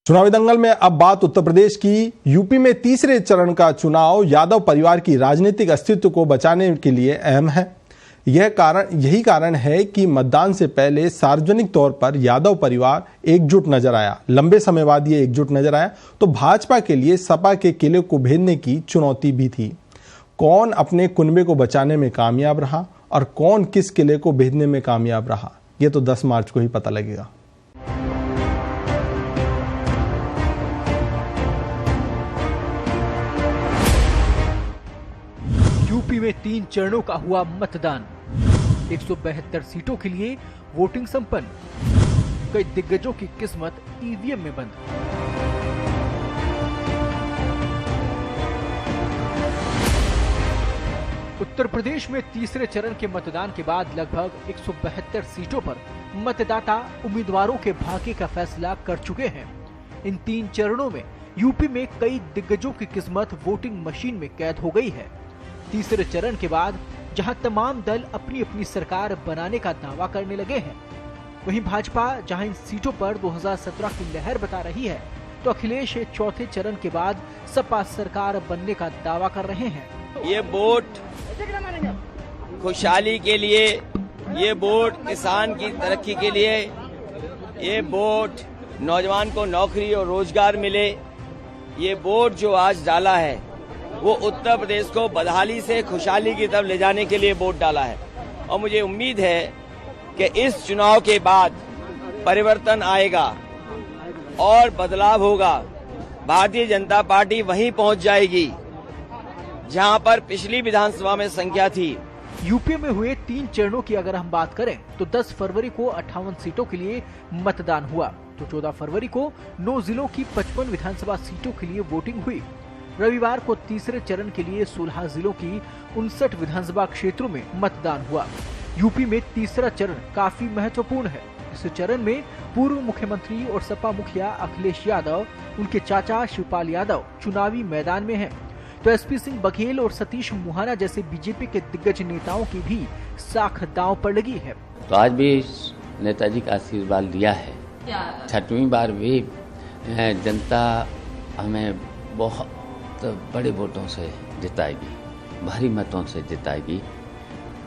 चुनावी दंगल में अब बात उत्तर प्रदेश की। यूपी में तीसरे चरण का चुनाव यादव परिवार की राजनीतिक अस्तित्व को बचाने के लिए अहम है। यही कारण है कि मतदान से पहले सार्वजनिक तौर पर यादव परिवार एकजुट नजर आया। लंबे समय बाद ये एकजुट नजर आया तो भाजपा के लिए सपा के किले को भेदने की चुनौती भी थी। कौन अपने कुनबे को बचाने में कामयाब रहा और कौन किस किले को भेदने में कामयाब रहा, ये तो 10 मार्च को ही पता लगेगा। यूपी में 3 चरणों का हुआ मतदान। 172 सीटों के लिए वोटिंग संपन्न। कई दिग्गजों की किस्मत ईवीएम में बंद। उत्तर प्रदेश में तीसरे चरण के मतदान के बाद लगभग 172 सीटों पर मतदाता उम्मीदवारों के भाग्य का फैसला कर चुके हैं। इन 3 चरणों में यूपी में कई दिग्गजों की किस्मत वोटिंग मशीन में कैद हो गई है। तीसरे चरण के बाद जहां तमाम दल अपनी अपनी सरकार बनाने का दावा करने लगे हैं, वहीं भाजपा जहां इन सीटों पर 2017 की लहर बता रही है, तो अखिलेश चौथे चरण के बाद सपा सरकार बनने का दावा कर रहे हैं। ये वोट खुशहाली के लिए, ये वोट किसान की तरक्की के लिए, ये वोट नौजवान को नौकरी और रोजगार मिले, ये वोट जो आज डाला है वो उत्तर प्रदेश को बदहाली से खुशहाली की तरफ ले जाने के लिए वोट डाला है। और मुझे उम्मीद है कि इस चुनाव के बाद परिवर्तन आएगा और बदलाव होगा। भारतीय जनता पार्टी वहीं पहुंच जाएगी जहां पर पिछली विधानसभा में संख्या थी। यूपी में हुए 3 चरणों की अगर हम बात करें तो 10 फरवरी को 58 सीटों के लिए मतदान हुआ, तो 14 फरवरी को 9 जिलों की 55 विधानसभा सीटों के लिए वोटिंग हुई। रविवार को तीसरे चरण के लिए 16 जिलों की 59 विधानसभा क्षेत्रों में मतदान हुआ। यूपी में तीसरा चरण काफी महत्वपूर्ण है। इस चरण में पूर्व मुख्यमंत्री और सपा मुखिया अखिलेश यादव, उनके चाचा शिवपाल यादव चुनावी मैदान में हैं, तो एसपी सिंह बघेल और सतीश मुहाना जैसे बीजेपी के दिग्गज नेताओं की भी साख दांव पर लगी है। तो आज भी नेताजी का आशीर्वाद लिया है। 6वीं बार भी जनता हमें बहुत बड़े वोटों से जिताएगी, भारी मतों से जिताएगी।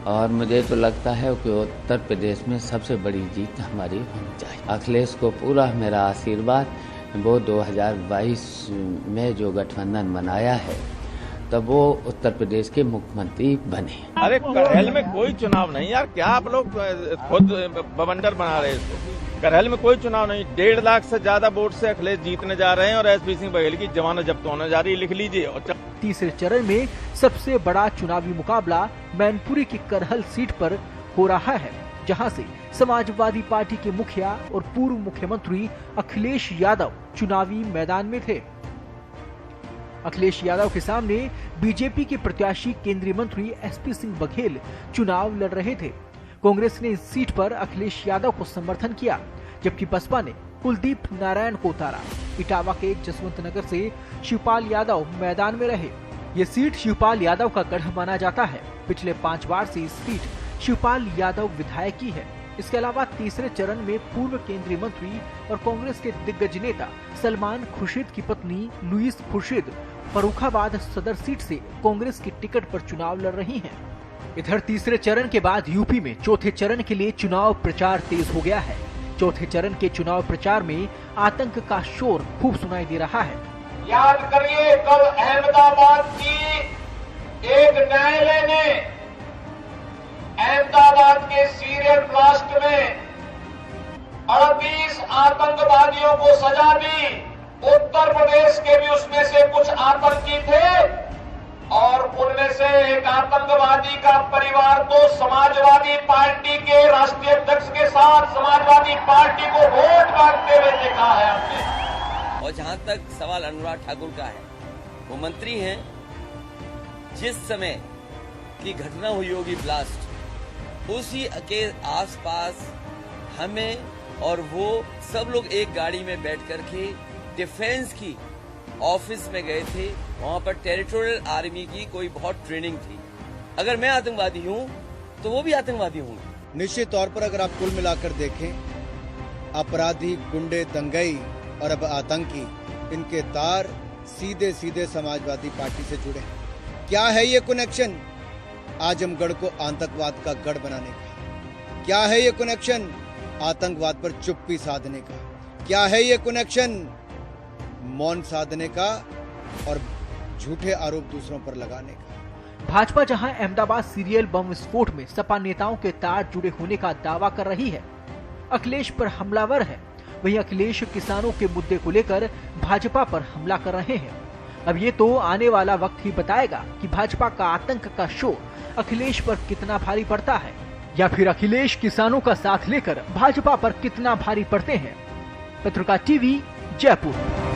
और मुझे तो लगता है कि उत्तर प्रदेश में सबसे बड़ी जीत हमारी होनी चाहिए। अखिलेश को पूरा मेरा आशीर्वाद। वो 2022 में जो गठबंधन बनाया है तब वो उत्तर प्रदेश के मुख्यमंत्री बने। अरे करहल में कोई चुनाव नहीं यार, क्या आप लोग खुद बवंडर बना रहे हैं। करहल में कोई चुनाव नहीं, 1.5 लाख से ज्यादा वोट से अखिलेश जीतने जा रहे हैं और एसपी सिंह बघेल की जमानत जब्त होने जा रही है, लिख लीजिए। तीसरे चरण में सबसे बड़ा चुनावी मुकाबला मैनपुरी की करहल सीट पर हो रहा है, जहां से समाजवादी पार्टी के मुखिया और पूर्व मुख्यमंत्री अखिलेश यादव चुनावी मैदान में थे। अखिलेश यादव के सामने बीजेपी के प्रत्याशी केंद्रीय मंत्री एसपी सिंह बघेल चुनाव लड़ रहे थे। कांग्रेस ने इस सीट पर अखिलेश यादव को समर्थन किया, जबकि बसपा ने कुलदीप नारायण को उतारा। इटावा के जसवंत नगर से शिवपाल यादव मैदान में रहे। ये सीट शिवपाल यादव का गढ़ माना जाता है। पिछले 5 बार से इस सीट शिवपाल यादव विधायक की है। इसके अलावा तीसरे चरण में पूर्व केंद्रीय मंत्री और कांग्रेस के दिग्गज नेता सलमान खुर्शीद की पत्नी लुईस खुर्शीद फर्रुखाबाद सदर सीट से कांग्रेस की टिकट पर चुनाव लड़ रही हैं। इधर तीसरे चरण के बाद यूपी में चौथे चरण के लिए चुनाव प्रचार तेज हो गया है। चौथे चरण के चुनाव प्रचार में आतंक का शोर खूब सुनाई दे रहा है। याद करिए, कल अहमदाबाद की एक न्यायालय ने अहमदाबाद के सीरियल ब्लास्ट में 38 आतंकवादियों को सजा दी। उत्तर प्रदेश के भी उसमें से कुछ आतंकी थे और उनमें से एक आतंकवादी का परिवार तो समाजवादी पार्टी के राष्ट्रीय अध्यक्ष के साथ समाजवादी पार्टी को वोट मांगते हुए देखा है हमने। और जहां तक सवाल अनुराग ठाकुर का है, वो मंत्री हैं। जिस समय की घटना हुई होगी ब्लास्ट, उसी के आसपास हमें और वो सब लोग एक गाड़ी में बैठ करके डिफेंस की ऑफिस में गए थे। वहां पर टेरिटोरियल आर्मी की कोई बहुत ट्रेनिंग थी। अगर मैं आतंकवादी हूं तो वो भी आतंकवादी होंगे। निश्चित तौर पर अगर आप कुल मिलाकर देखें, अपराधी, गुंडे, दंगई और अब आतंकी, इनके तार सीधे सीधे समाजवादी पार्टी से जुड़े। क्या है ये कनेक्शन? आजमगढ़ को आतंकवाद का गढ़ बनाने का। क्या है ये कनेक्शन? आतंकवाद पर चुप्पी साधने का। क्या है ये कनेक्शन? मौन साधने का और झूठे आरोप दूसरों पर लगाने का। भाजपा जहां अहमदाबाद सीरियल बम विस्फोट में सपा नेताओं के तार जुड़े होने का दावा कर रही है, अखिलेश पर हमलावर है, वहीं अखिलेश किसानों के मुद्दे को लेकर भाजपा पर हमला कर रहे हैं। अब ये तो आने वाला वक्त ही बताएगा कि भाजपा का आतंक का शो अखिलेश पर कितना भारी पड़ता है, या फिर अखिलेश किसानों का साथ लेकर भाजपा पर कितना भारी पड़ते हैं। पत्रकार टीवी, जयपुर।